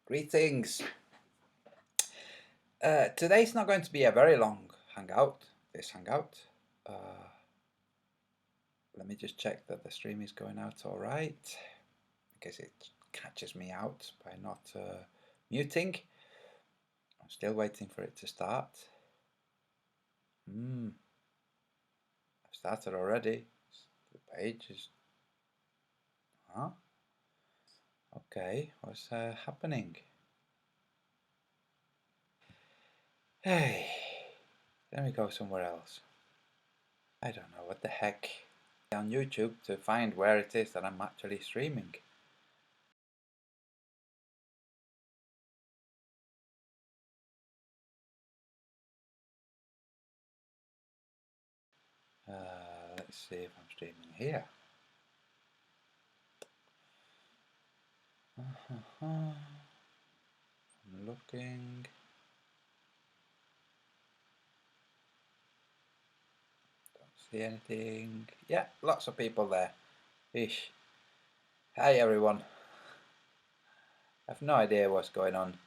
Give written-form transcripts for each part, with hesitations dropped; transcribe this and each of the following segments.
Greetings. Today's not going to be a very long hangout, this hangout. Let me just check that the stream is going out all right, in case it catches me out by not muting. I'm still waiting for it to start. I've started already. The page is... Huh? Okay, what's happening? Hey, let me go somewhere else. I don't know what the heck. On YouTube to find where it is that I'm actually streaming. Let's see if I'm streaming here. I'm looking. Don't see anything. Yeah, lots of people there. Ish. Hi everyone. I have no idea what's going on.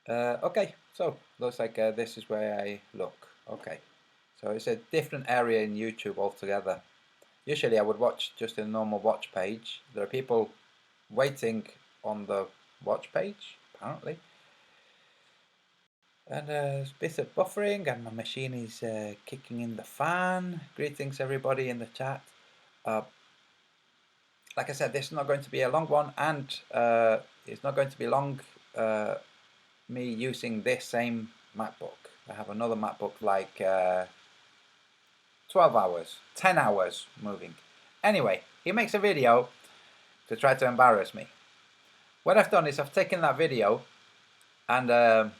Okay, so looks like this is where I look. Okay, so it's a different area in YouTube altogether. Usually I would watch just a normal watch page. There are people waiting on the watch page, apparently. And there's a bit of buffering and my machine is kicking in the fan. Greetings everybody in the chat. Like I said, this is not going to be a long one, and it's not going to be long me using this same MacBook. I have another MacBook like 12 hours, 10 hours moving. Anyway, he makes a video to try to embarrass me. What I've done is I've taken that video and I've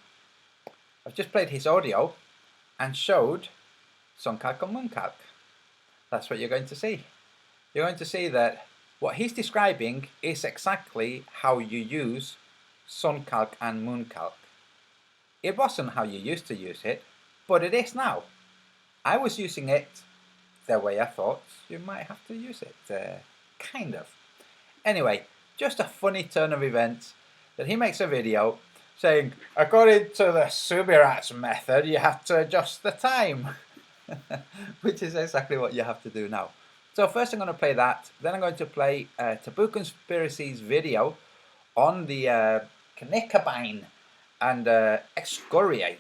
just played his audio and showed SunCalc and MoonCalc. That's what you're going to see. You're going to see that what he's describing is exactly how you use SunCalc and MoonCalc. It wasn't how you used to use it, but it is now. I was using it the way I thought you might have to use it, kind of. Anyway, just a funny turn of events that he makes a video saying, according to the Subirats method, you have to adjust the time, which is exactly what you have to do now. So first I'm going to play that, then I'm going to play Taboo Conspiracy's video on the Knickerbine and excoriate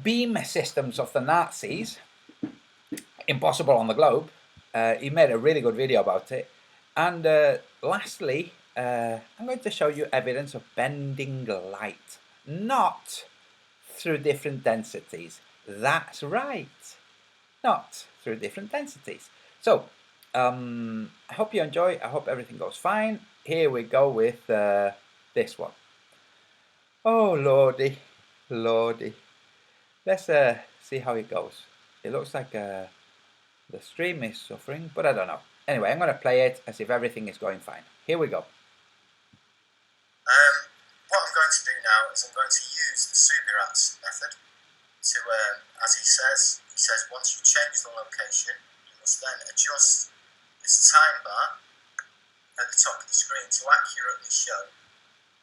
beam systems of the Nazis, impossible on the globe. He made a really good video about it. And lastly, I'm going to show you evidence of bending light, not through different densities. That's right, not through different densities. So I hope you enjoy. I hope everything goes fine. Here we go with this one. Oh lordy, lordy. Let's see how it goes. It looks like the stream is suffering, but I don't know. Anyway, I'm going to play it as if everything is going fine. Here we go. What I'm going to do now is I'm going to use the Subirats method to, as he says once you change the location, you must then adjust this time bar at the top of the screen to accurately show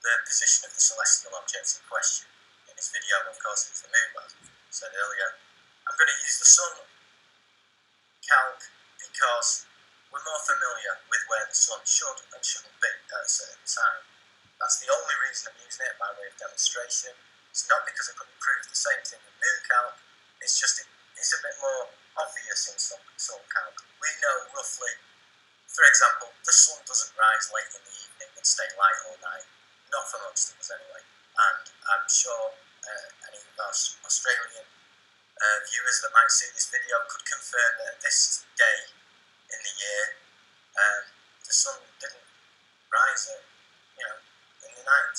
the position of the celestial object in question. In this video, of course, it's the moon, as I said earlier. I'm going to use the sun calc because we're more familiar with where the sun should and shouldn't be at a certain time. That's the only reason I'm using it by way of demonstration. It's not because I couldn't prove the same thing in moon calc, it's just it's a bit more obvious in sun calc. We know roughly, for example, the sun doesn't rise late in the evening and stay light all night. Not for most of us anyway. And I'm sure any of our Australian viewers that might see this video could confirm that this day in the year, the sun didn't rise at, in the night.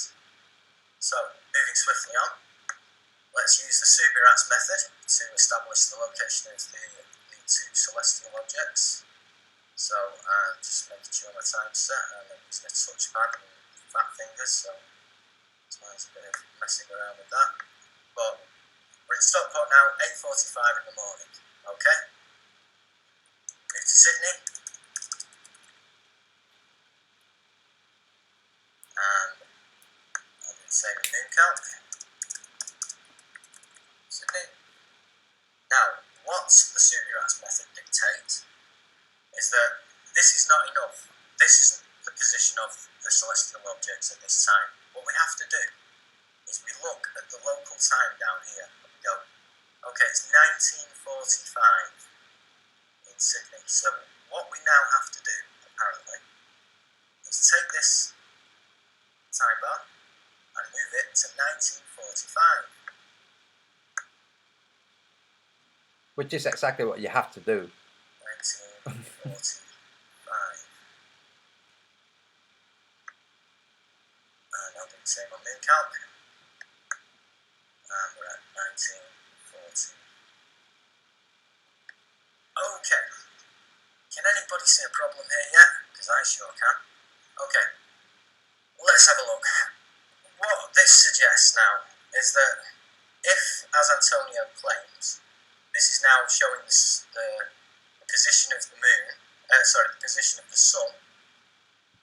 So, moving swiftly on, let's use the Subirats method to establish the location of the two celestial objects. So, just making sure my time's set, and I'm using a touchpad and fat fingers, so it's a bit of messing around with that. But we're in Stockport now, 8:45 in the morning, okay? Move to Sydney. Subirats method dictate is that this is not enough. This isn't the position of the celestial objects at this time. What we have to do is we look at the local time down here and we go, okay, it's 1945 in Sydney. So what we now have to do, apparently, is take this time bar and move it to 1945. Which is exactly what you have to do. 1945. And I'll do the same on MoonCalc. And we're at 1940. Okay. Can anybody see a problem here yet? Because I sure can. Okay. Let's have a look. What this suggests now is that if, as Antonio claims, this is now showing the position of the moon, the position of the sun,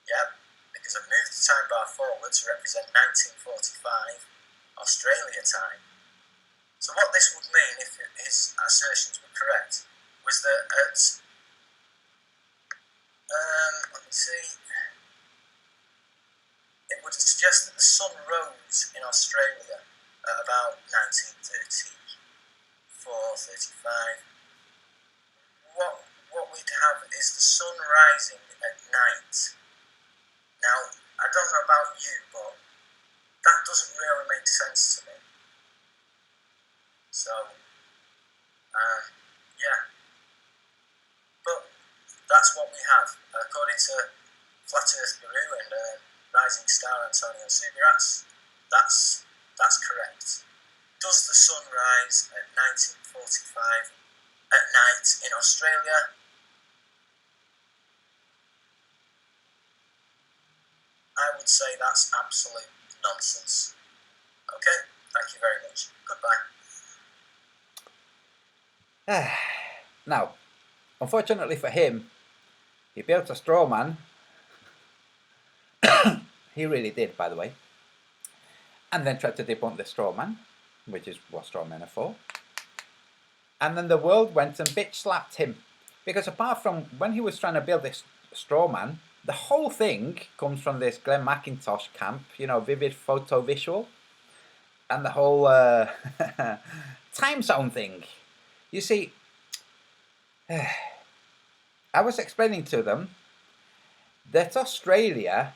yeah, because I've moved the time bar forward to represent 1945 Australia time. So what this would mean, if his assertions were correct, was that at, let me see, it would suggest that the sun rose in Australia at about 1934, 35. What we'd have is the sun rising at night. Now, I don't know about you, but that doesn't really make sense to me. So, yeah. But that's what we have. According to Flat Earth Guru and Rising Star Antonio Subirats, that's correct. Does the sun rise at 1945 at night in Australia? I would say that's absolute nonsense. Okay, thank you very much. Goodbye. Now, unfortunately for him, he built a straw man. He really did, by the way. And then tried to debunk the straw man, which is what straw men are for. And then the world went and bitch slapped him. Because apart from when he was trying to build this straw man, the whole thing comes from this Glenn McIntosh camp, vivid photo visual. And the whole time zone thing. You see, I was explaining to them that Australia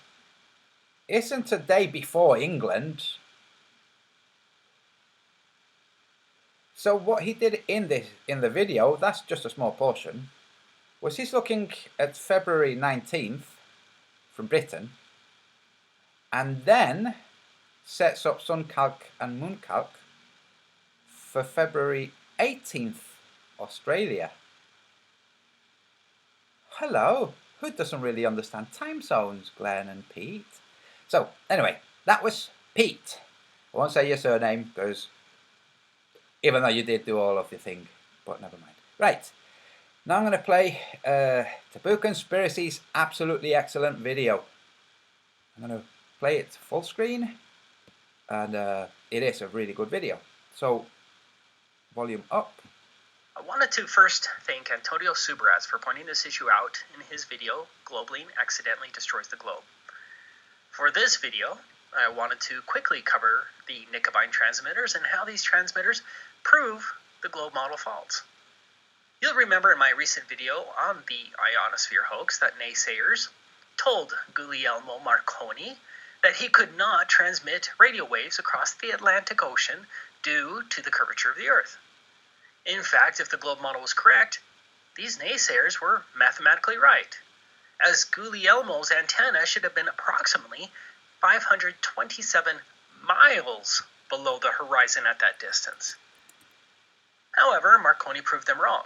isn't a day before England. So what he did in the video, that's just a small portion, was he's looking at February 19th from Britain, and then sets up SunCalc and MoonCalc for February 18th, Australia. Hello, who doesn't really understand time zones, Glenn and Pete? So, anyway, that was Pete. I won't say your surname, because even though you did do all of your thing, but never mind. Right, now I'm going to play Taboo Conspiracy's absolutely excellent video. I'm going to play it full screen, and it is a really good video. So, volume up. I wanted to first thank Antonio Subirats for pointing this issue out in his video, Globling Accidentally Destroys the Globe. For this video, I wanted to quickly cover the Nicobine transmitters and how these transmitters prove the globe model faults. You'll remember in my recent video on the ionosphere hoax that naysayers told Guglielmo Marconi that he could not transmit radio waves across the Atlantic Ocean due to the curvature of the Earth. In fact, if the globe model was correct, these naysayers were mathematically right, as Guglielmo's antenna should have been approximately 527 miles below the horizon at that distance. However, Marconi proved them wrong.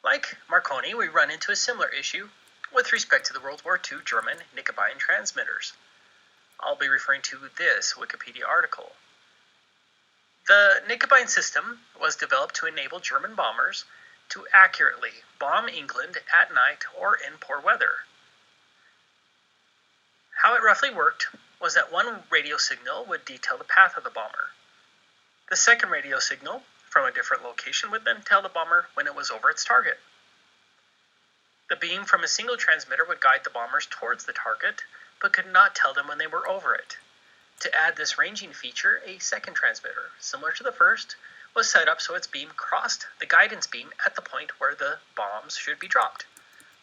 Like Marconi, we run into a similar issue with respect to the World War II German Nicobine transmitters. I'll be referring to this Wikipedia article. The Nicobine system was developed to enable German bombers to accurately bomb England at night or in poor weather. How it roughly worked was that one radio signal would detail the path of the bomber. The second radio signal from a different location would then tell the bomber when it was over its target. The beam from a single transmitter would guide the bombers towards the target, but could not tell them when they were over it. To add this ranging feature, a second transmitter, similar to the first, was set up so its beam crossed the guidance beam at the point where the bombs should be dropped.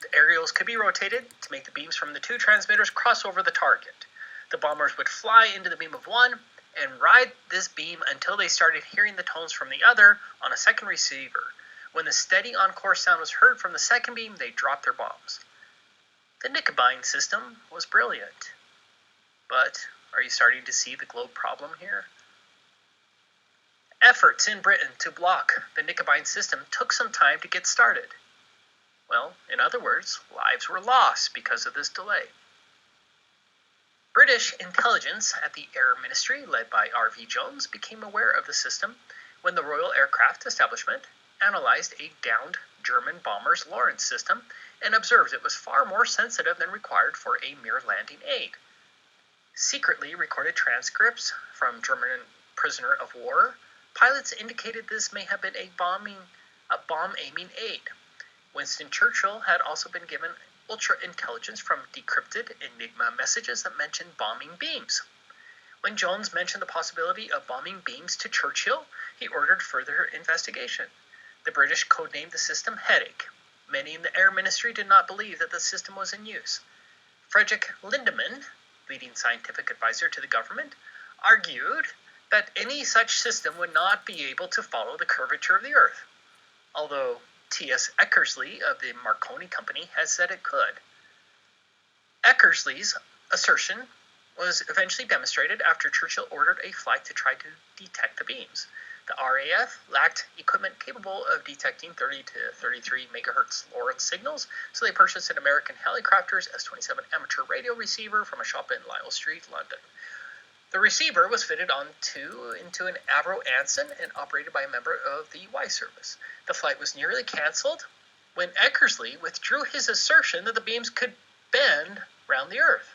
The aerials could be rotated to make the beams from the two transmitters cross over the target. The bombers would fly into the beam of one and ride this beam until they started hearing the tones from the other on a second receiver. When the steady on-course sound was heard from the second beam, they dropped their bombs. The Knickebein system was brilliant. But are you starting to see the globe problem here? Efforts in Britain to block the Knickebein system took some time to get started. Well, in other words, lives were lost because of this delay. British intelligence at the Air Ministry, led by R.V. Jones, became aware of the system when the Royal Aircraft Establishment analyzed a downed German bomber's Lorentz system and observed it was far more sensitive than required for a mere landing aid. Secretly recorded transcripts from German prisoner of war pilots indicated this may have been a bomb-aiming aid. Winston Churchill had also been given ultra-intelligence from decrypted Enigma messages that mentioned bombing beams. When Jones mentioned the possibility of bombing beams to Churchill, he ordered further investigation. The British codenamed the system Headache. Many in the Air Ministry did not believe that the system was in use. Frederick Lindemann, leading scientific advisor to the government, argued that any such system would not be able to follow the curvature of the Earth, although T.S. Eckersley of the Marconi Company has said it could. Eckersley's assertion was eventually demonstrated after Churchill ordered a flight to try to detect the beams. The RAF lacked equipment capable of detecting 30 to 33 megahertz Lorentz signals, so they purchased an American Helicopters S-27 amateur radio receiver from a shop in Lisle Street, London. The receiver was fitted into an Avro Anson and operated by a member of the Y Service. The flight was nearly canceled when Eckersley withdrew his assertion that the beams could bend round the Earth.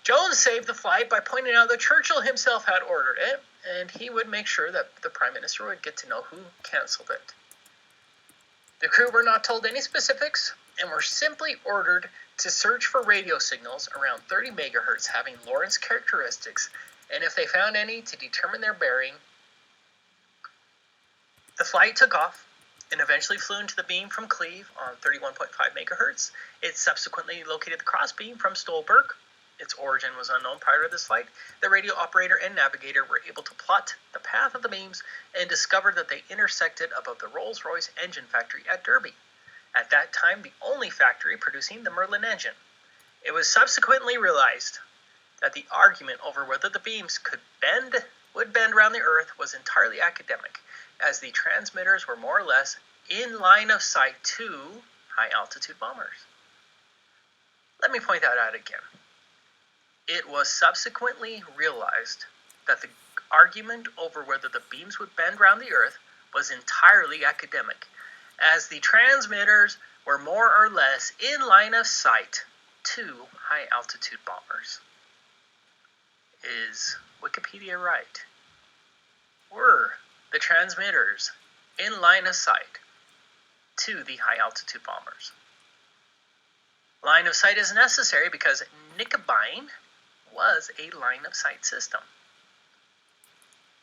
Jones saved the flight by pointing out that Churchill himself had ordered it, and he would make sure that the Prime Minister would get to know who canceled it. The crew were not told any specifics and were simply ordered to search for radio signals around 30 megahertz having Lorentz characteristics, and if they found any, to determine their bearing. The flight took off and eventually flew into the beam from Cleve on 31.5 megahertz. It subsequently located the crossbeam from Stolberg. Its origin was unknown prior to this flight. The radio operator and navigator were able to plot the path of the beams and discovered that they intersected above the Rolls-Royce engine factory at Derby. At that time, the only factory producing the Merlin engine. It was subsequently realized that the argument over whether the beams would bend around the Earth was entirely academic, as the transmitters were more or less in line of sight to high-altitude bombers. Let me point that out again. It was subsequently realized that the argument over whether the beams would bend around the Earth was entirely academic, as the transmitters were more or less in line of sight to high-altitude bombers. Is Wikipedia right? Were the transmitters in line of sight to the high-altitude bombers? Line of sight is necessary because Knickebein was a line-of-sight system.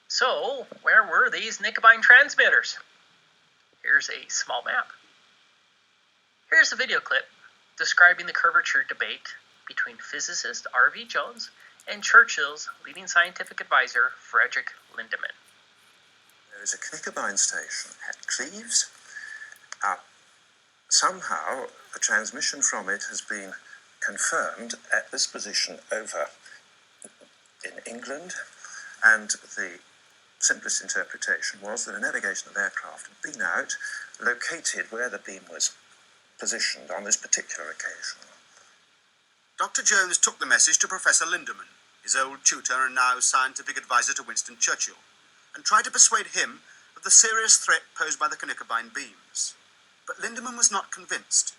So, where were these Knickebein transmitters? Here's a small map. Here's a video clip describing the curvature debate between physicist R.V. Jones and Churchill's leading scientific advisor, Frederick Lindemann. There is a Knickebein station at Cleves. Somehow, a transmission from it has been confirmed at this position over in England, and the simplest interpretation was that a navigational aircraft had been out, located where the beam was positioned on this particular occasion. Dr. Jones took the message to Professor Lindemann, his old tutor and now scientific advisor to Winston Churchill, and tried to persuade him of the serious threat posed by the Knickebein beams. But Lindemann was not convinced,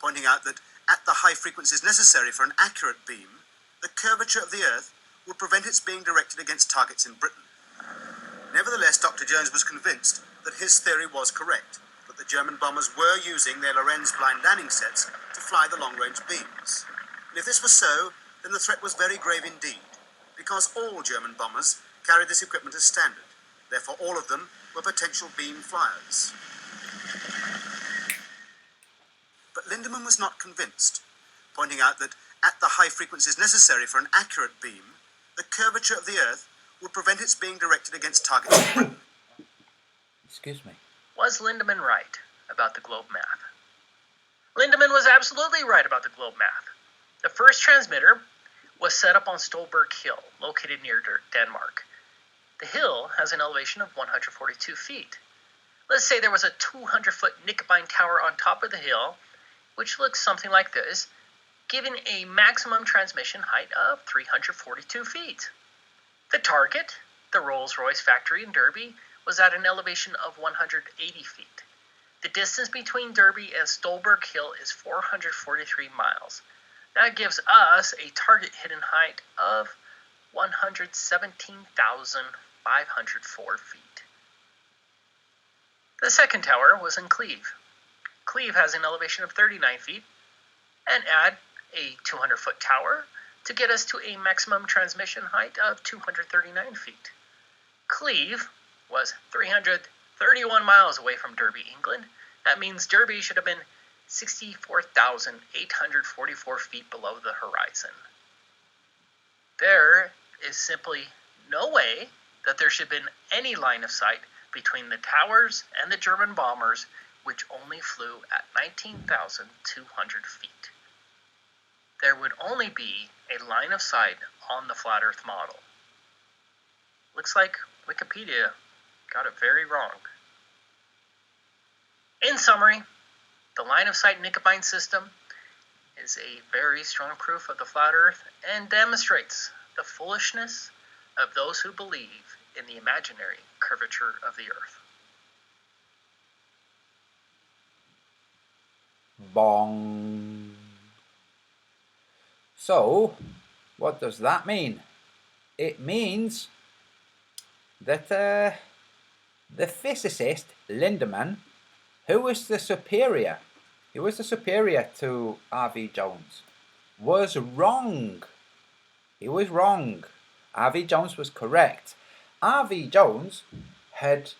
pointing out that at the high frequencies necessary for an accurate beam, the curvature of the Earth would prevent its being directed against targets in Britain. Nevertheless, Dr. Jones was convinced that his theory was correct, that the German bombers were using their Lorenz blind landing sets to fly the long-range beams. And if this was so, then the threat was very grave indeed, because all German bombers carried this equipment as standard. Therefore, all of them were potential beam flyers. But Lindemann was not convinced, pointing out that at the high frequencies necessary for an accurate beam, the curvature of the Earth would prevent its being directed against targets in Britain. Excuse me. Was Lindemann right about the globe map? Lindemann was absolutely right about the globe map. The first transmitter was set up on Stolberg Hill, located near Denmark. The hill has an elevation of 142 feet. Let's say there was a 200-foot Knickebein tower on top of the hill, which looks something like this, giving a maximum transmission height of 342 feet. The target, the Rolls-Royce factory in Derby, was at an elevation of 180 feet. The distance between Derby and Stolberg Hill is 443 miles. That gives us a target hidden height of 117,504 feet. The second tower was in Cleve. Cleve has an elevation of 39 feet, and add a 200-foot tower to get us to a maximum transmission height of 239 feet. Cleve was 331 miles away from Derby, England. That means Derby should have been 64,844 feet below the horizon. There is simply no way that there should have been any line of sight between the towers and the German bombers, which only flew at 19,200 feet. There would only be a line of sight on the flat Earth model. Looks like Wikipedia got it very wrong. In summary, the line of sight Knickebein system is a very strong proof of the flat Earth and demonstrates the foolishness of those who believe in the imaginary curvature of the Earth. Bong. So, what does that mean? It means that the physicist Lindemann, who was the superior to R.V. Jones, was wrong. He was wrong. R.V. Jones was correct. R.V. Jones had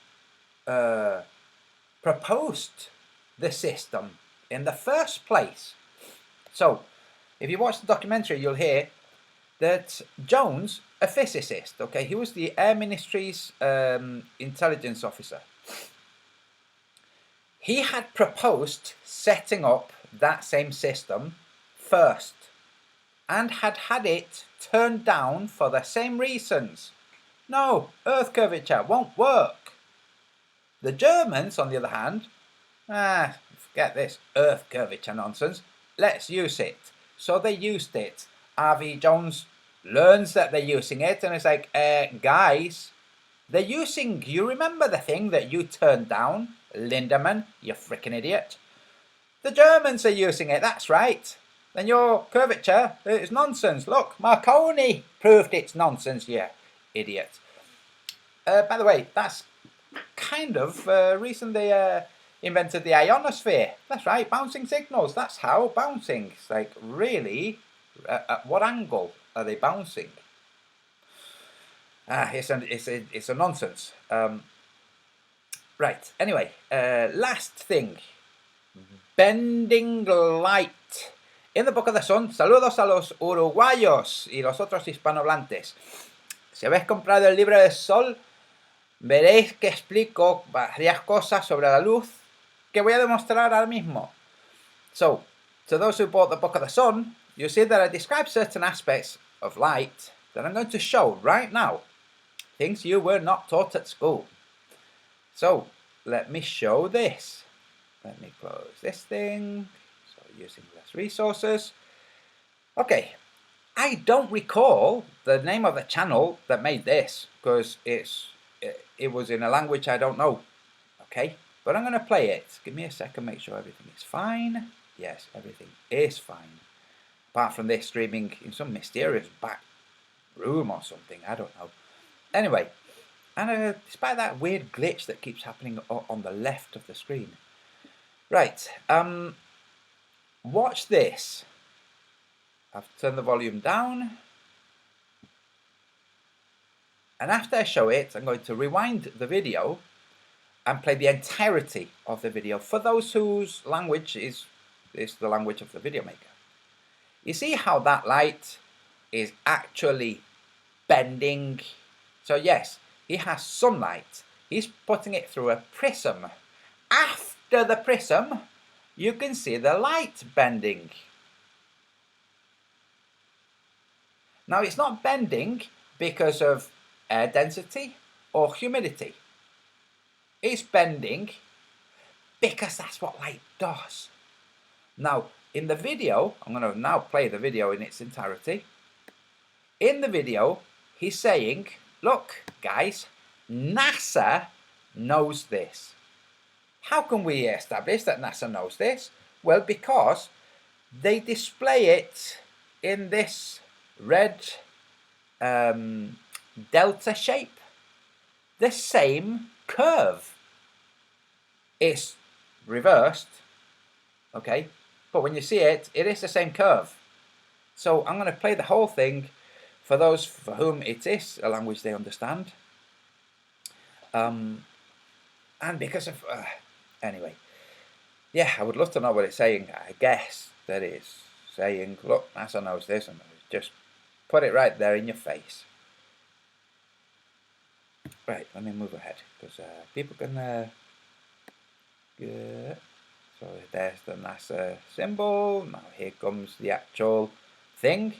proposed the system in the first place. So, if you watch the documentary, you'll hear that Jones, a physicist, okay, he was the Air Ministry's intelligence officer. He had proposed setting up that same system first and had it turned down for the same reasons. No, Earth curvature won't work. The Germans, on the other hand, forget this Earth curvature nonsense, let's use it. So they used it. R.V. Jones learns that they're using it and it's like, guys, they're using, you remember the thing that you turned down? Lindemann, you freaking idiot. The Germans are using it, that's right. Then your curvature is nonsense. Look, Marconi proved it's nonsense, you idiot. By the way, that's kind of reason they invented the ionosphere. That's right, bouncing signals. That's how bouncing. It's like, really? At what angle are they bouncing? It's a nonsense. Right. Anyway, last thing, bending light. In the Book of the Sun, saludos a los uruguayos y los otros hispanohablantes. Si habéis comprado el libro del Sol, veréis que explico varias cosas sobre la luz que voy a demostrar ahora mismo. So, to those who bought the Book of the Sun, you see that I describe certain aspects of light that I'm going to show right now. Things you were not taught at school. So, let me show this. Let me close this thing. So, using less resources. Okay. I don't recall the name of the channel that made this because it was in a language I don't know. Okay. But I'm going to play it. Give me a second, make sure everything is fine. Yes, everything is fine. Apart from this streaming in some mysterious back room or something. I don't know. Anyway, And despite that weird glitch that keeps happening on the left of the screen. Right, watch this. I've turned the volume down. And after I show it, I'm going to rewind the video and play the entirety of the video for those whose language is the language of the video maker. You see how that light is actually bending? So yes, he has sunlight. He's putting it through a prism. After the prism, you can see the light bending. Now it's not bending because of air density or humidity. It's bending because that's what light does. Now, in the video, I'm going to now play the video in its entirety. In the video, he's saying, look, guys, NASA knows this. How can we establish that NASA knows this? Well, because they display it in this red delta shape. The same curve. It's reversed, okay? But when you see it, it is the same curve. So I'm going to play the whole thing for those for whom it is a language they understand. And because of... anyway. Yeah, I would love to know what it's saying. I guess that it's saying, look, NASA knows this, and just put it right there in your face. Right, let me move ahead, because people can... So there's the NASA symbol. Now here comes the actual thing.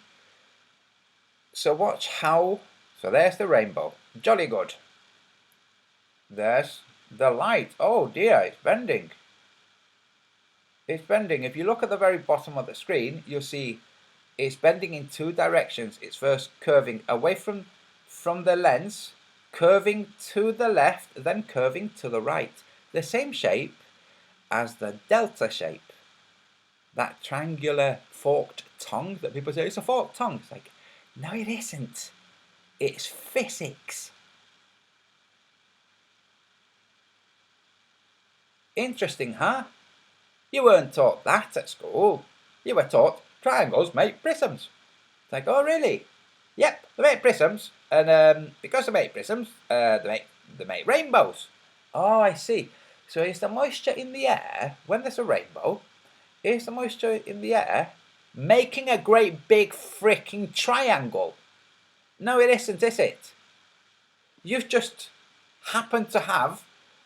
So watch how... So there's the rainbow. Jolly good. There's the light. Oh dear, it's bending. It's bending. If you look at the very bottom of the screen, you'll see it's bending in two directions. It's first curving away from the lens, curving to the left, then curving to the right. The same shape as the delta shape. That triangular forked tongue that people say, it's a forked tongue. It's like, no it isn't. It's physics. Interesting, huh? You weren't taught that at school. You were taught triangles make prisms. It's like, oh really? Yep, they make prisms, and because they make prisms, they make rainbows. Oh, I see. So is the moisture in the air, when there's a rainbow, is the moisture in the air making a great big freaking triangle? No, it isn't, is it? You've just happened to have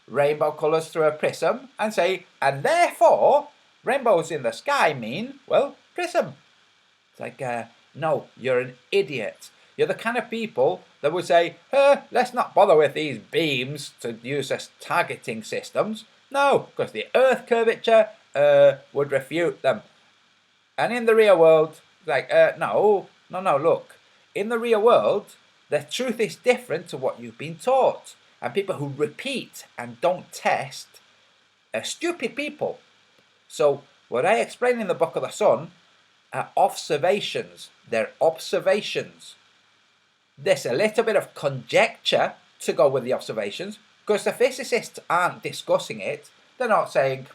rainbow colours through a prism and say, and therefore, rainbows in the sky mean, well, prism. It's like, no, you're an idiot. You're the kind of people that would say, let's not bother with these beams to use as targeting systems. No, because the Earth curvature would refute them. And in the real world, like, no, look. In the real world, the truth is different to what you've been taught. And people who repeat and don't test are stupid people. So what I explain in the Book of the Sun are observations. They're observations. There's a little bit of conjecture to go with the observations, because the physicists aren't discussing it. They're not saying,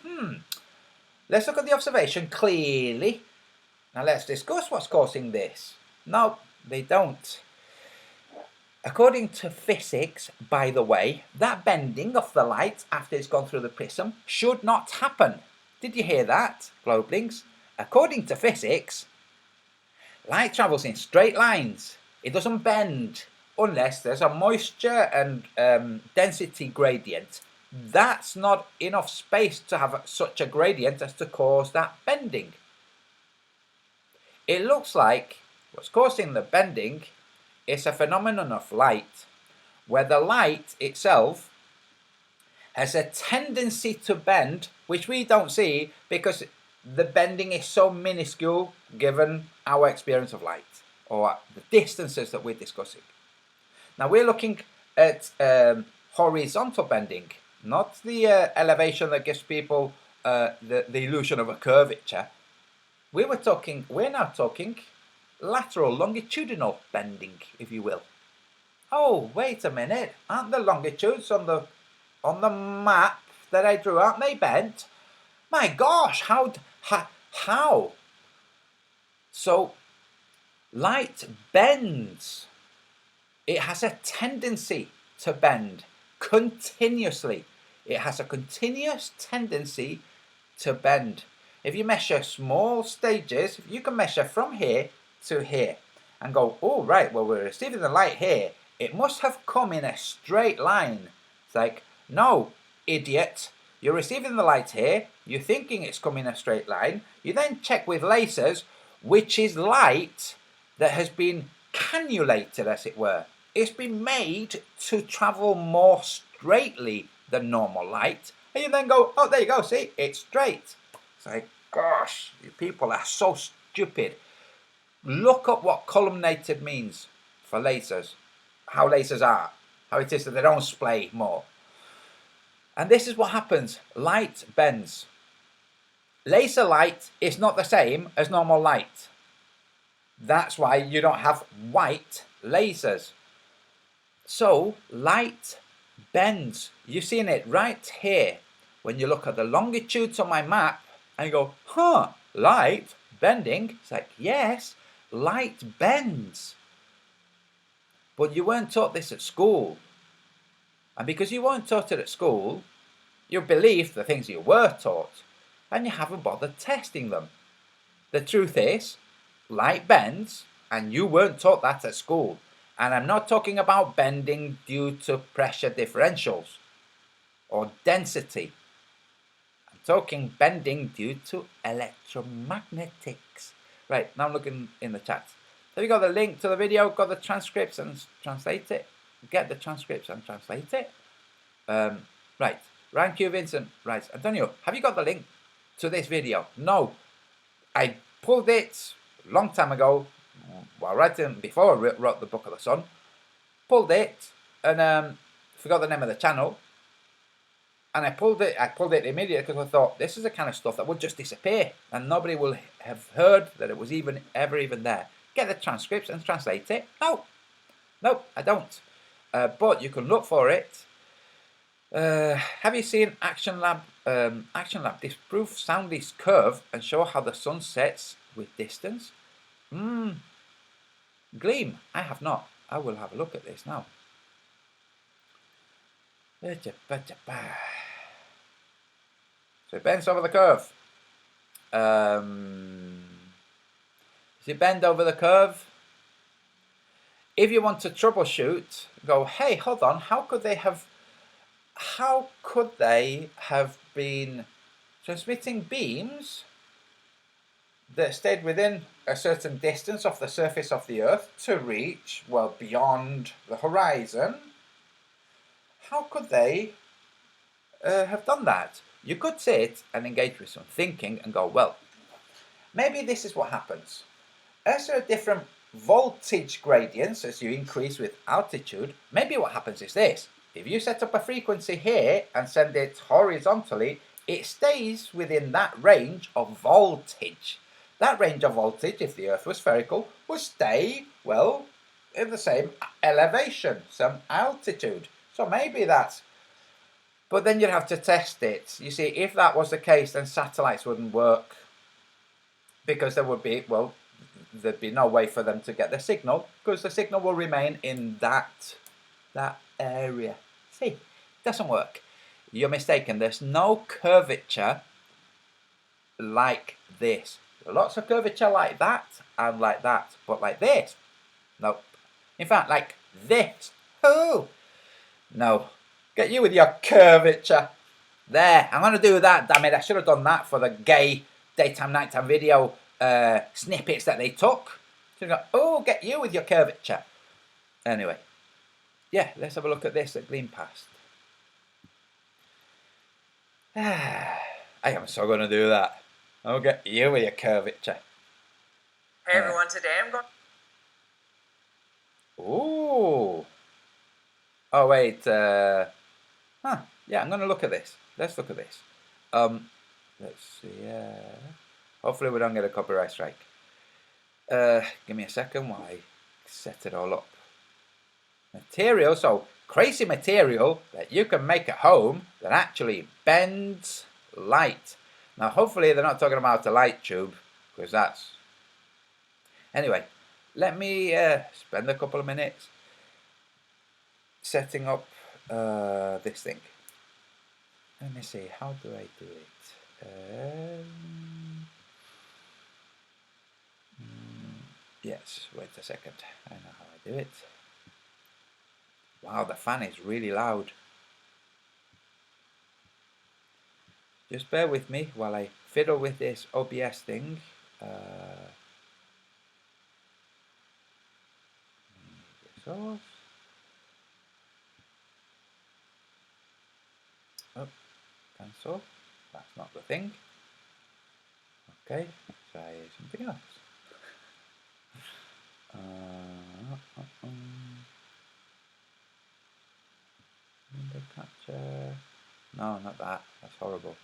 let's look at the observation clearly. Now let's discuss what's causing this. No, they don't. According to physics, by the way, that bending of the light after it's gone through the prism should not happen. Did you hear that, Globelings? According to physics, light travels in straight lines. It doesn't bend unless there's a moisture and density gradient. That's not enough space to have such a gradient as to cause that bending. It looks like what's causing the bending is a phenomenon of light, where the light itself has a tendency to bend, which we don't see because the bending is so minuscule given our experience of light, or the distances that we're discussing. Now we're looking at horizontal bending, not the elevation that gives people the illusion of a curvature. We're now talking lateral, longitudinal bending, if you will. oh, wait a minute, aren't the longitudes on the map that I drew, aren't they bent? My gosh, how? So light bends. It has a tendency to bend continuously. It has a continuous tendency to bend. If you measure small stages, you can measure from here to here and go, oh, right, well, we're receiving the light here. It must have come in a straight line. It's like, no, idiot. You're receiving the light here. You're thinking it's coming in a straight line. You then check with lasers, which is light that has been cannulated, as it were. It's been made to travel more straightly than normal light. And you then go, oh, there you go, see, it's straight. It's like, gosh, you people are so stupid. Look up what columnated means for lasers. How lasers are. How it is that they don't splay more. And this is what happens. Light bends. Laser light is not the same as normal light. That's why you don't have white lasers. So light bends. You're seeing it right here. When you look at the longitudes on my map and you go, huh, light bending. It's like, yes, light bends. But you weren't taught this at school. And because you weren't taught it at school, you believe the things you were taught and you haven't bothered testing them. The truth is, light bends, and you weren't taught that at school. And I'm not talking about bending due to pressure differentials or density. I'm talking bending due to electromagnetics. Right, now I'm looking in the chat. Have you got the link to the video? Got the transcripts and translate it? Get the transcripts and translate it? Right, Ryan Q. Vincent writes, Antonio, have you got the link to this video? No, I pulled it a long time ago while writing, before I wrote the Book of the Sun. Pulled it and forgot the name of the channel. And I pulled it immediately because I thought this is the kind of stuff that would just disappear and nobody will have heard that it was ever even there. Get the transcripts and translate it. No, I don't. But you can look for it. Have you seen Action Lab? Action Lab disprove Soundly's curve and show how the sun sets with distance. Gleam, I have not. I will have a look at this now. So it bends over the curve. Does it bend over the curve? If you want to troubleshoot, go, hey, hold on, how could they have been transmitting beams that stayed within a certain distance off the surface of the Earth to reach, well, beyond the horizon? How could they have done that? You could sit and engage with some thinking and go, well, maybe this is what happens. As there are different voltage gradients as you increase with altitude, maybe what happens is this. If you set up a frequency here and send it horizontally, it stays within that range of voltage. That range of voltage, if the Earth was spherical, would stay, well, in the same elevation, some altitude. So maybe that's... But then you'd have to test it. You see, if that was the case, then satellites wouldn't work. Because there would be, well, there'd be no way for them to get the signal, because the signal will remain in that area. See, it doesn't work. You're mistaken. There's no curvature like this. Lots of curvature like that and like that, but like this, nope. In fact, like this. Oh, no. Get you with your curvature. There, I'm going to do that, damn it. I should have done that for the gay daytime, nighttime video snippets that they took. So you go, oh, get you with your curvature. Anyway, yeah, let's have a look at this at Gleam Past. I am so going to do that. I'll get you with your curvature. Hey everyone, today I'm going... Ooh. Oh, wait. Yeah, I'm going to look at this. Let's look at this. Let's see. Hopefully we don't get a copyright strike. Give me a second while I set it all up. Material, so crazy material that you can make at home that actually bends light. Now hopefully they're not talking about a light tube, because that's... Anyway, let me spend a couple of minutes setting up this thing. Let me see, how do I do it? Yes, wait a second, I know how I do it. Wow, the fan is really loud. Just bear with me while I fiddle with this OBS thing. So, oh, cancel. That's not the thing. Okay, try something else. Window capture. No, not that. That's horrible.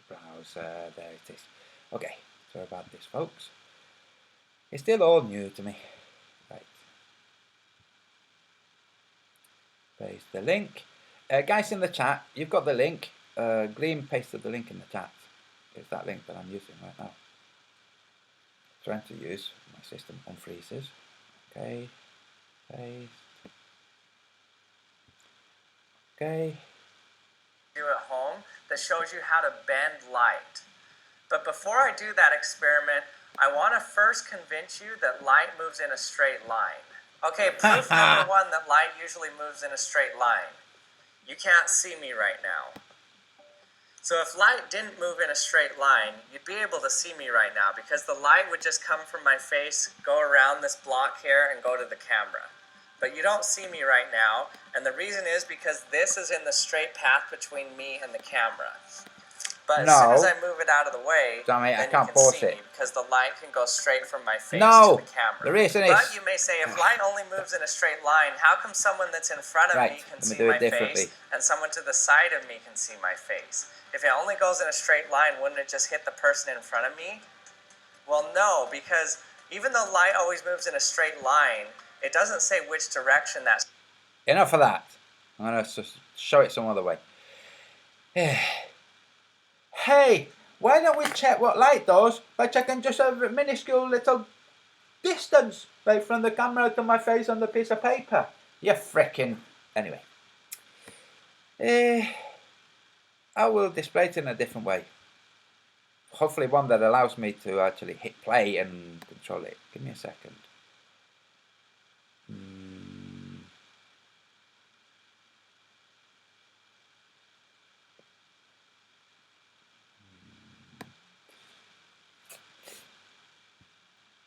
Browser, there it is. Okay, sorry about this, folks. It's still all new to me. Right. Paste the link. Guys in the chat, you've got the link. Gleam pasted the link in the chat. It's that link that I'm using right now. Trying to use, my system unfreezes. Okay, paste. Okay. Do at home that shows you how to bend light. But before I do that experiment, I want to first convince you that light moves in a straight line. Okay, proof number one that light usually moves in a straight line. You can't see me right now. So if light didn't move in a straight line, you'd be able to see me right now because the light would just come from my face, go around this block here, and go to the camera. But you don't see me right now, and the reason is because this is in the straight path between me and the camera. But as soon as I move it out of the way, damn it, then I can't you can pause see it. me because the light can go straight from my face No, to the camera. the reason is... But you may say, if light only moves in a straight line, how come someone that's in front of me can see my face and someone to the side of me can see my face? If it only goes in a straight line, wouldn't it just hit the person in front of me? Well, no, because even though light always moves in a straight line, it doesn't say which direction that's... Enough of that. I'm going to show it some other way. Hey, why don't we check what light does by checking just a minuscule little distance, like from the camera to my face on the piece of paper? You frickin'... Anyway. I will display it in a different way. Hopefully one that allows me to actually hit play and control it. Give me a second.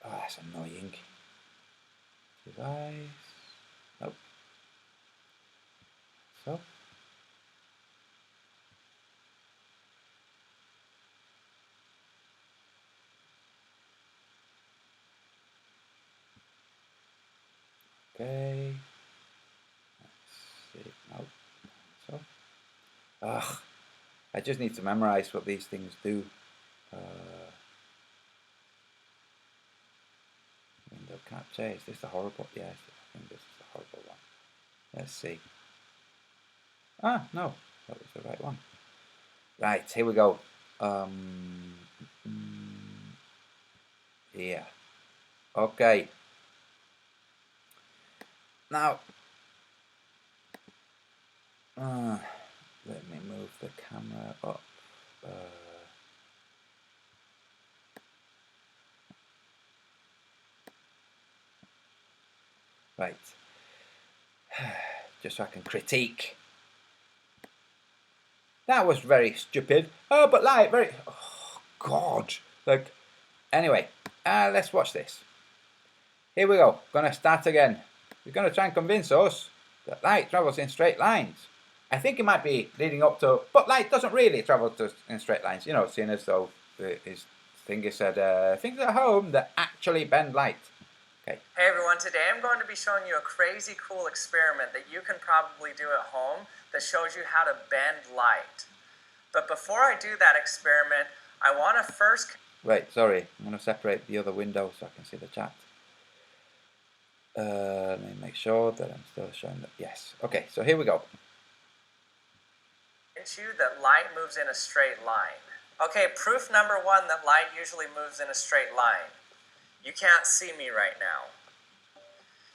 Oh, that's annoying. Device. Nope. So. Okay. Let's see. Nope. So. Ugh. I just need to memorize what these things do. Window capture. Is this the horrible? Yes, I think this is the horrible one. Let's see. Ah, no. That was the right one. Right, here we go. Here. Okay. Now, let me move the camera up. Right. Just so I can critique. That was very stupid. Oh, but light, very... Oh, God. Like, anyway, let's watch this. Here we go. Gonna start again. We're gonna try and convince us that light travels in straight lines. I think it might be leading up to... But light doesn't really travel in straight lines. You know, seeing as though his thing is said, things at home that actually bend light. Okay. Hey everyone, today I'm going to be showing you a crazy cool experiment that you can probably do at home that shows you how to bend light. But before I do that experiment, I want to first... Wait, sorry. I'm going to separate the other window so I can see the chat. Let me make sure that I'm still showing that. Yes. Okay, so here we go. You that light moves in a straight line. Okay, proof number one that light usually moves in a straight line. You can't see me right now.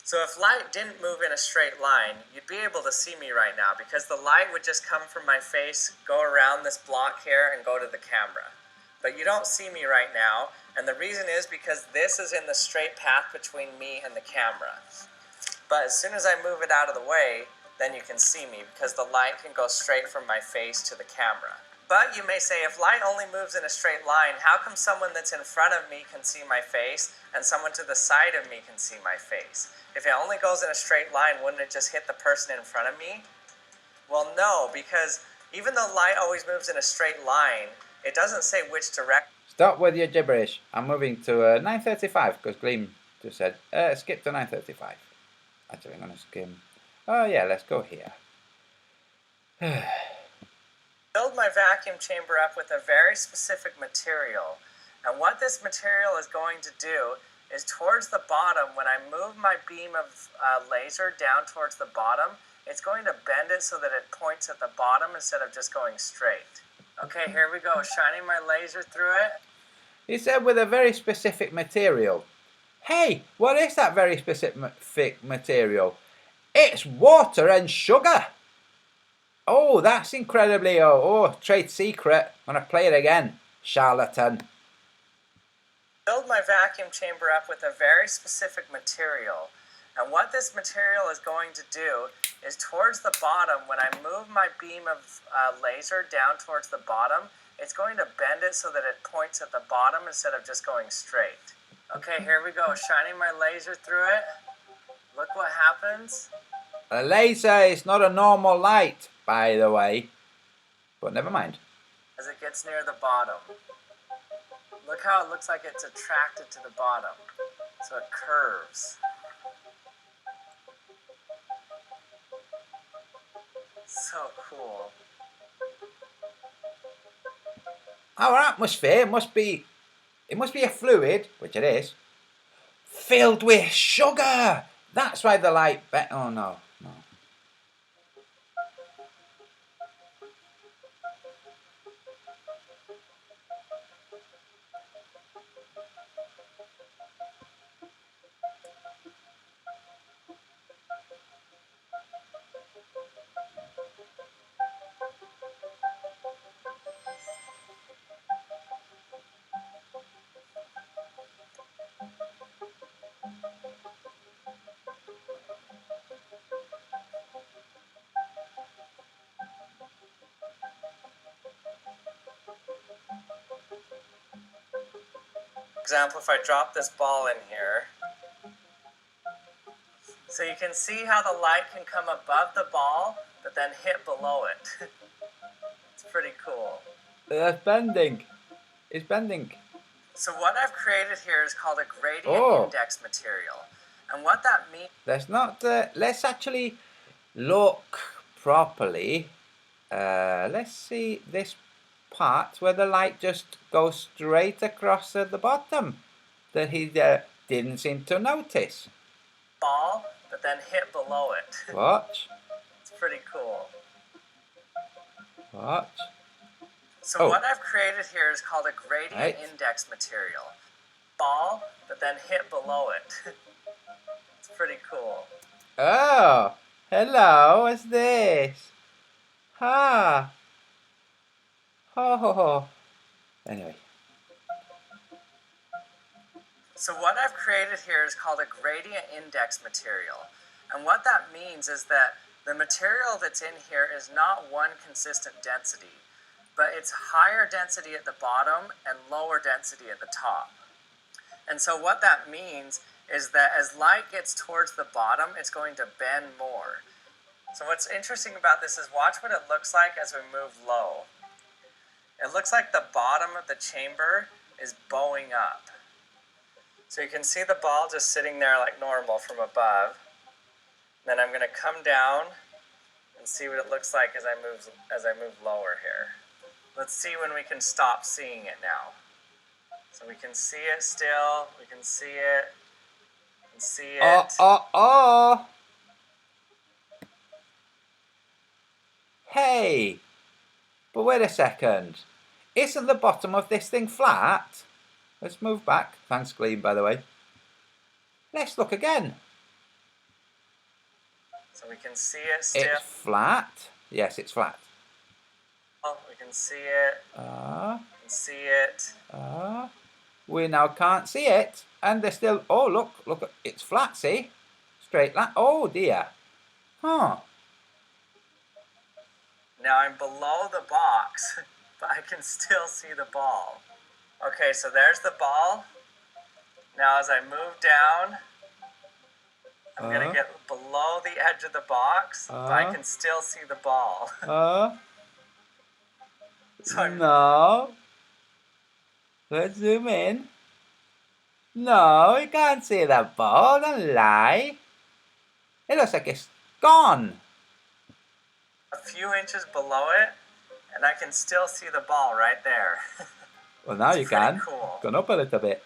So if light didn't move in a straight line, you'd be able to see me right now because the light would just come from my face, go around this block here, and go to the camera. But you don't see me right now, and the reason is because this is in the straight path between me and the camera. But as soon as I move it out of the way, then you can see me because the light can go straight from my face to the camera. But you may say, if light only moves in a straight line, how come someone that's in front of me can see my face and someone to the side of me can see my face? If it only goes in a straight line, wouldn't it just hit the person in front of me? Well, no, because even though light always moves in a straight line, it doesn't say which direction. Stop with your gibberish. I'm moving to 9:35 because Gleam just said skip to 9:35. Actually, I'm going to skim. Oh yeah, let's go here. Build my vacuum chamber up with a very specific material. And what this material is going to do is towards the bottom, when I move my beam of laser down towards the bottom, it's going to bend it so that it points at the bottom instead of just going straight. Okay, here we go, shining my laser through it. He said with a very specific material. Hey, what is that very specific material? It's water and sugar. Oh, that's incredibly, trade secret. I'm going to play it again, charlatan. Build my vacuum chamber up with a very specific material. And what this material is going to do is towards the bottom, when I move my beam of laser down towards the bottom, it's going to bend it so that it points at the bottom instead of just going straight. Okay, here we go, shining my laser through it. Look what happens. A laser is not a normal light, by the way. But never mind. As it gets near the bottom. Look how it looks like it's attracted to the bottom. So it curves. So cool. Our atmosphere must be a fluid, which it is, filled with sugar. That's why the light oh no. For example, if I drop this ball in here, so you can see how the light can come above the ball, but then hit below it. It's pretty cool. It's bending. It's bending. So what I've created here is called a gradient index material. And what that means... Let's actually look properly. Let's see this part where the light just goes straight across at the bottom that he didn't seem to notice. Ball, but then hit below it. Watch. It's pretty cool. Watch. So what I've created here is called a gradient index material. Ball, but then hit below it. It's pretty cool. Oh, hello, what's this? Ha. Oh. Anyway. So what I've created here is called a gradient index material. And what that means is that the material that's in here is not one consistent density, but it's higher density at the bottom and lower density at the top. And so what that means is that as light gets towards the bottom, it's going to bend more. So what's interesting about this is watch what it looks like as we move low. It looks like the bottom of the chamber is bowing up. So you can see the ball just sitting there like normal from above. Then I'm going to come down and and see what it looks like as I move lower here. Let's see when we can stop seeing it now. So we can see it still. We can see it. We can see it. Oh. Hey, but wait a second. Isn't the bottom of this thing flat? Let's move back. Thanks, Gleam, by the way. Let's look again. So we can see it still. It's flat. Yes, it's flat. Oh, we can see it. We can see it. We now can't see it. And they're still... Oh, look. It's flat, see? Straight line. Oh, dear. Huh. Now I'm below the box, but I can still see the ball. Okay, so there's the ball. Now as I move down, I'm going to get below the edge of the box, but I can still see the ball. So no. Let's zoom in. No, you can't see the ball. Don't lie. It looks like it's gone. A few inches below it, and I can still see the ball right there. Well, now you can. Cool. Gone up a little bit.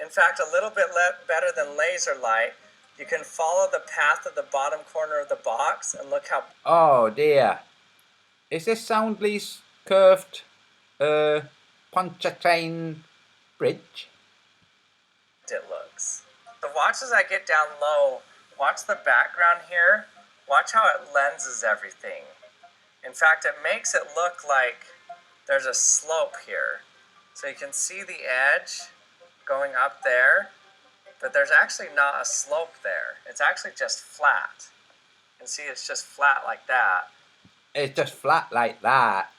In fact, a little bit better than laser light. You can follow the path of the bottom corner of the box and look how... Oh dear. Is this Soundly's curved Pontchartrain bridge? it looks. So watch as I get down low. Watch the background here. Watch how it lenses everything. In fact, it makes it look like there's a slope here. So you can see the edge going up there, but there's actually not a slope there. It's actually just flat. You can see it's just flat like that. It's just flat like that.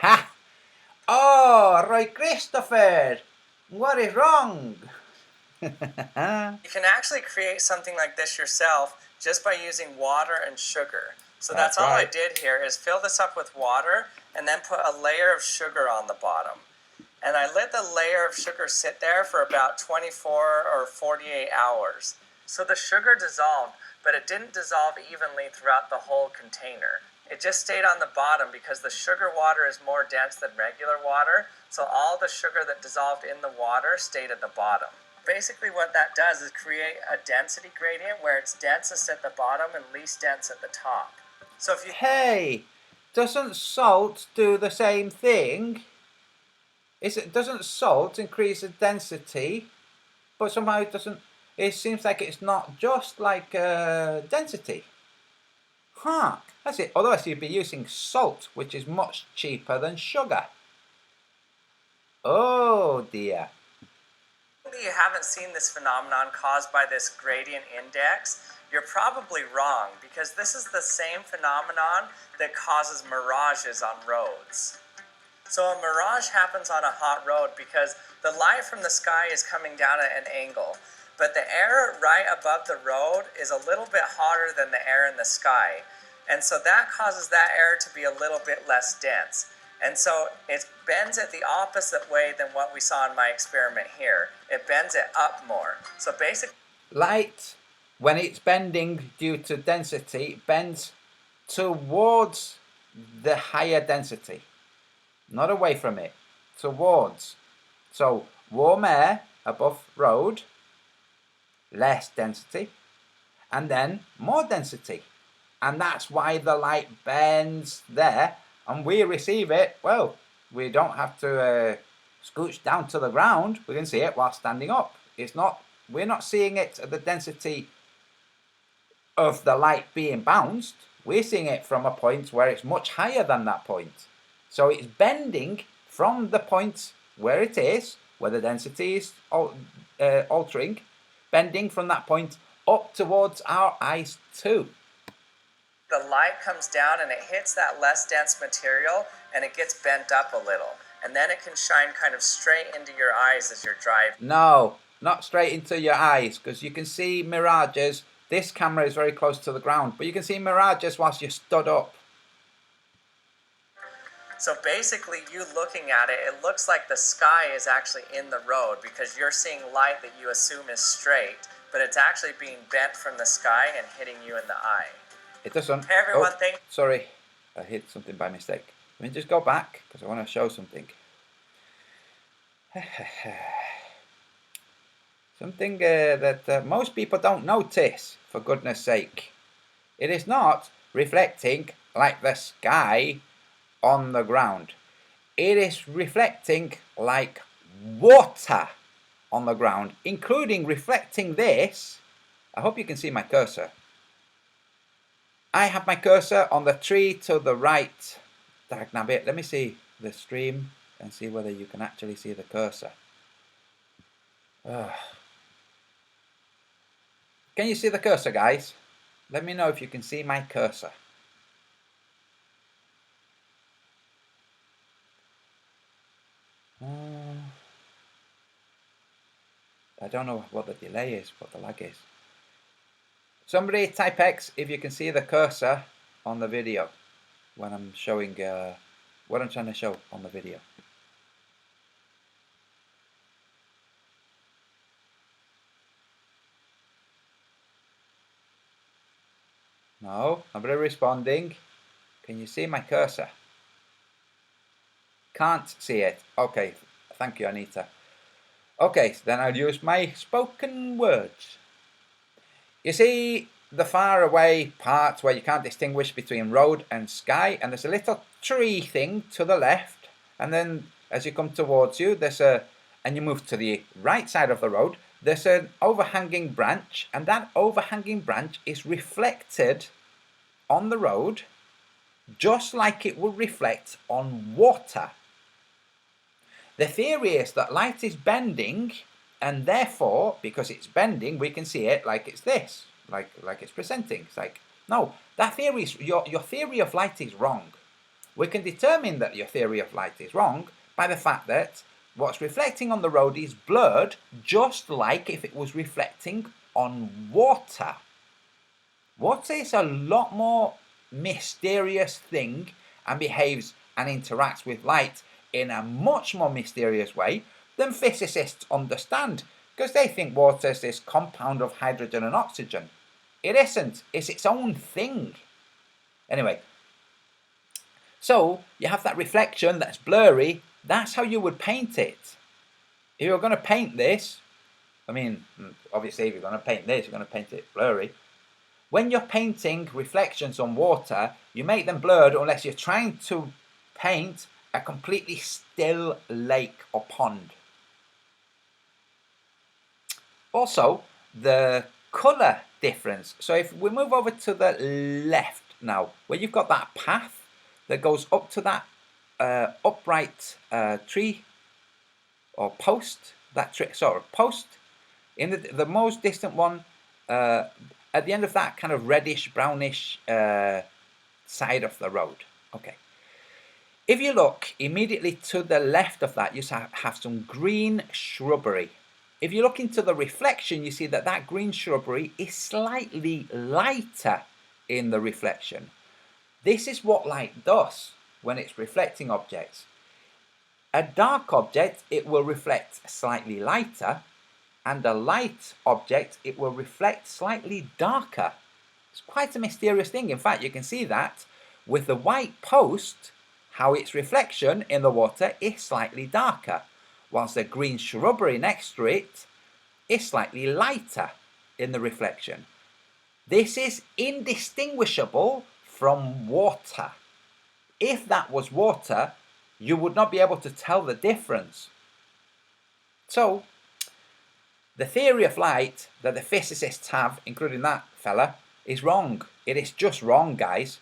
Ha! Oh, Roy Christopher! What is wrong? You can actually create something like this yourself just by using water and sugar. So that's all right. I did here is fill this up with water and then put a layer of sugar on the bottom. And I let the layer of sugar sit there for about 24 or 48 hours. So the sugar dissolved, but it didn't dissolve evenly throughout the whole container. It just stayed on the bottom because the sugar water is more dense than regular water, so all the sugar that dissolved in the water stayed at the bottom. Basically what that does is create a density gradient where it's densest at the bottom and least dense at the top. So if you... Hey, doesn't salt do the same thing? Doesn't salt increase the density, but somehow it doesn't... It seems like it's not just like density. Huh, that's it. Otherwise you'd be using salt, which is much cheaper than sugar. Oh dear. If you haven't seen this phenomenon caused by this gradient index, you're probably wrong, because this is the same phenomenon that causes mirages on roads. So a mirage happens on a hot road because the light from the sky is coming down at an angle, but the air right above the road is a little bit hotter than the air in the sky. And so that causes that air to be a little bit less dense. And so it bends it the opposite way than what we saw in my experiment here. It bends it up more. So basically... Light, when it's bending due to density, bends towards the higher density. Not away from it. Towards. So warm air above road, less density, and then more density. And that's why the light bends there, and we receive it. Well, we don't have to scooch down to the ground. We can see it while standing up. We're not seeing it at the density of the light being bounced. We're seeing it from a point where it's much higher than that point. So it's bending from the point where it is, where the density is altering, bending from that point up towards our eyes too. The light comes down and it hits that less dense material and it gets bent up a little. And then it can shine kind of straight into your eyes as you're driving. No, not straight into your eyes, because you can see mirages. This camera is very close to the ground, but you can see mirages whilst you're stood up. So basically, you looking at it, it looks like the sky is actually in the road because you're seeing light that you assume is straight, but it's actually being bent from the sky and hitting you in the eye. It doesn't. Hey everyone, Oh, sorry, I hit something by mistake. Let me just go back because I want to show something. Something that most people don't notice, for goodness sake. It is not reflecting like the sky on the ground. It is reflecting like water on the ground, including reflecting this. I hope you can see my cursor. I have my cursor on the tree to the right. Dagnabbit. Let me see the stream and see whether you can actually see the cursor. Can you see the cursor, guys? Let me know if you can see my cursor. I don't know what the delay is, what the lag is. Somebody type X if you can see the cursor on the video when I'm showing what I'm trying to show on the video. No, nobody responding. Can you see my cursor? Can't see it. Okay, thank you, Anita. Okay, then I'll use my spoken words. You see the far away parts where you can't distinguish between road and sky, and there's a little tree thing to the left, and then as you come towards you, and you move to the right side of the road, there's an overhanging branch, and that overhanging branch is reflected on the road just like it would reflect on water. The theory is that light is bending, and therefore, because it's bending, we can see it like it's this, like it's presenting. It's like, no, that theory is, your theory of light is wrong. We can determine that your theory of light is wrong by the fact that what's reflecting on the road is blurred, just like if it was reflecting on water. Water is a lot more mysterious thing and behaves and interacts with light in a much more mysterious way than physicists understand, because they think water is this compound of hydrogen and oxygen. It isn't. It's its own thing. Anyway, so you have that reflection that's blurry. That's how you would paint it. If you're going to paint this, I mean, obviously if you're going to paint this, you're going to paint it blurry. When you're painting reflections on water, you make them blurred unless you're trying to paint a completely still lake or pond. Also, the colour difference. So if we move over to the left now, where you've got that path that goes up to that upright tree or post, that sort of post, in the most distant one, at the end of that kind of reddish, brownish side of the road. Okay. If you look immediately to the left of that, you have some green shrubbery. If you look into the reflection, you see that that green shrubbery is slightly lighter in the reflection. This is what light does when it's reflecting objects. A dark object, it will reflect slightly lighter, and a light object, it will reflect slightly darker. It's quite a mysterious thing. In fact, you can see that with the white post, how its reflection in the water is slightly darker, whilst the green shrubbery next to it is slightly lighter in the reflection. This is indistinguishable from water. If that was water, you would not be able to tell the difference. So, the theory of light that the physicists have, including that fella, is wrong. It is just wrong, guys.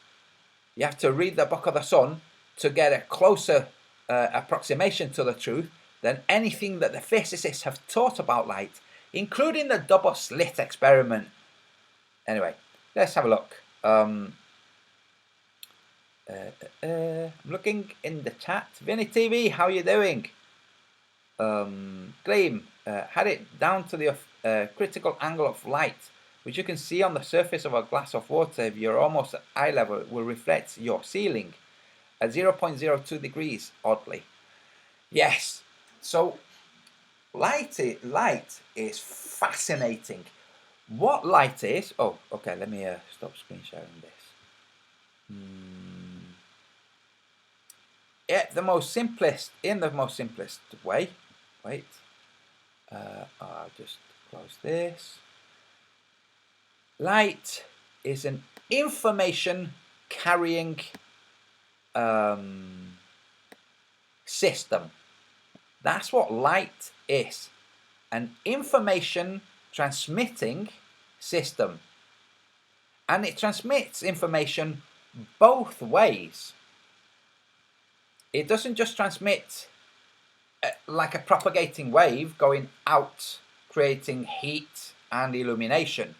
You have to read the Book of the Sun to get a closer approximation to the truth than anything that the physicists have taught about light, including the double slit experiment. Anyway, let's have a look. I'm looking in the chat. Vinny TV, how are you doing? Gleam, had it down to the critical angle of light, which you can see on the surface of a glass of water. If you're almost at eye level, it will reflect your ceiling at 0.02 degrees, oddly. Yes, so light is fascinating. What light is, oh, okay, let me stop screen sharing this. in the most simplest way. Wait, I'll just close this. Light is an information carrying system. That's what light is. An information transmitting system. And it transmits information both ways. It doesn't just transmit like a propagating wave going out, creating heat and illumination.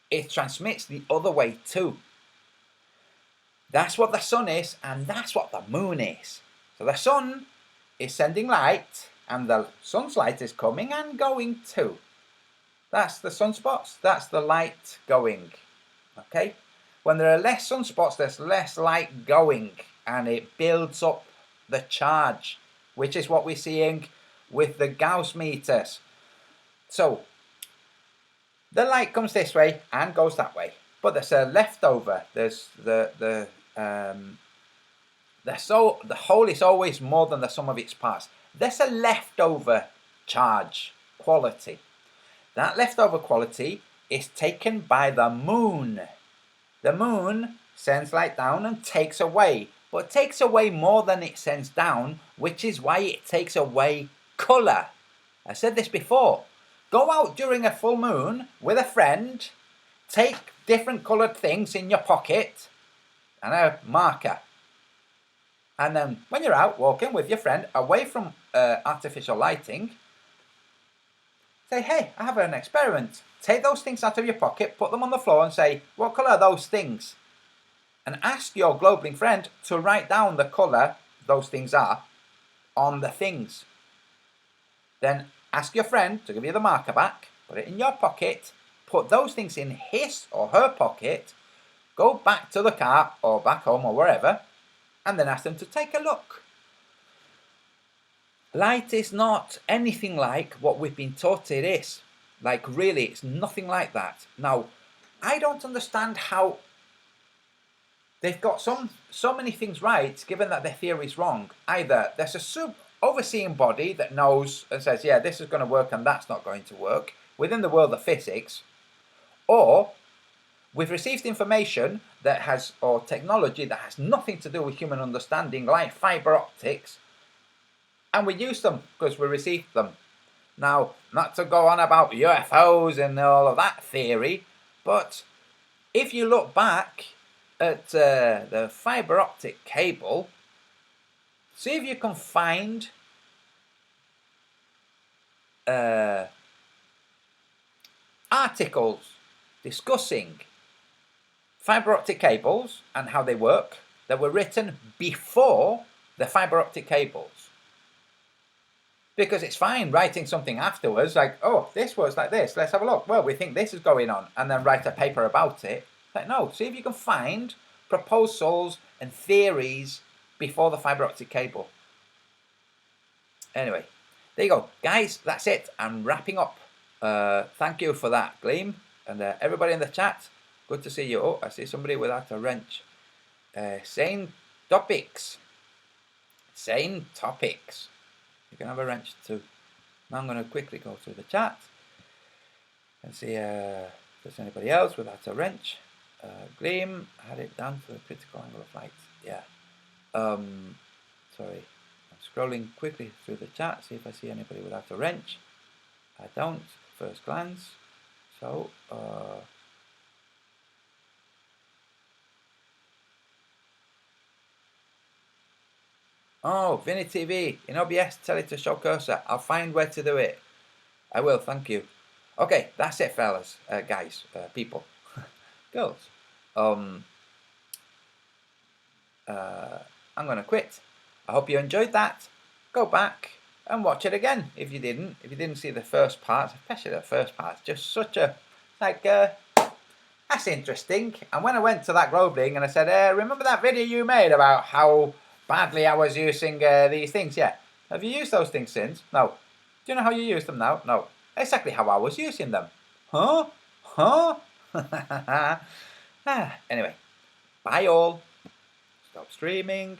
It transmits the other way too. That's what the sun is, and that's what the moon is. So the sun is sending light, and the sun's light is coming and going too. That's the sunspots, that's the light going. Okay? When there are less sunspots, there's less light going, and it builds up the charge, which is what we're seeing with the Gauss meters. So the light comes this way and goes that way, but there's a leftover. There's the whole is always more than the sum of its parts. There's a leftover charge quality. That leftover quality is taken by the moon. The moon sends light down and takes away, but takes away more than it sends down, which is why it takes away colour. I said this before. Go out during a full moon with a friend, take different coloured things in your pocket and a marker. And then when you're out walking with your friend away from artificial lighting, say, hey, I have an experiment. Take those things out of your pocket, put them on the floor and say, what colour are those things? And ask your globing friend to write down the colour those things are on the things. Then ask your friend to give you the marker back, put it in your pocket, put those things in his or her pocket, go back to the car or back home or wherever, and then ask them to take a look. Light is not anything like what we've been taught it is. Like really, it's nothing like that. Now, I don't understand how they've got so many things right, given that their theory is wrong. Either there's a overseeing body that knows and says, yeah, this is going to work and that's not going to work, within the world of physics, or we've received information that has, or technology that has nothing to do with human understanding, like fibre optics, and we use them because we received them. Now, not to go on about UFOs and all of that theory, but if you look back at the fibre optic cable, see if you can find articles discussing fibre optic cables and how they work that were written before the fibre optic cables. Because it's fine writing something afterwards, like, oh, this works like this, let's have a look. Well, we think this is going on, and then write a paper about it. Like, no, see if you can find proposals and theories before the fibre optic cable. Anyway, there you go. Guys, that's it. I'm wrapping up. Thank you for that, Gleam. And everybody in the chat, good to see you. Oh, I see somebody without a wrench. Sane topics. Sane topics. You can have a wrench too. Now I'm going to quickly go through the chat and see if there's anybody else without a wrench. Gleam had it down for the critical angle of light. Yeah. Sorry. I'm scrolling quickly through the chat, see if I see anybody without a wrench. I don't, first glance. So, oh, Vinny TV, in OBS, tell it to show cursor. I'll find where to do it. I will, thank you. Okay, that's it, fellas, guys, people, girls. I'm going to quit. I hope you enjoyed that. Go back and watch it again if you didn't. If you didn't see the first part, especially the first part, just such a, like, that's interesting. And when I went to that Grobling and I said, remember that video you made about how badly I was using these things? Yeah. Have you used those things since? No. Do you know how you use them now? No. Exactly how I was using them. Huh? Huh? Anyway, Bye all. Stop streaming.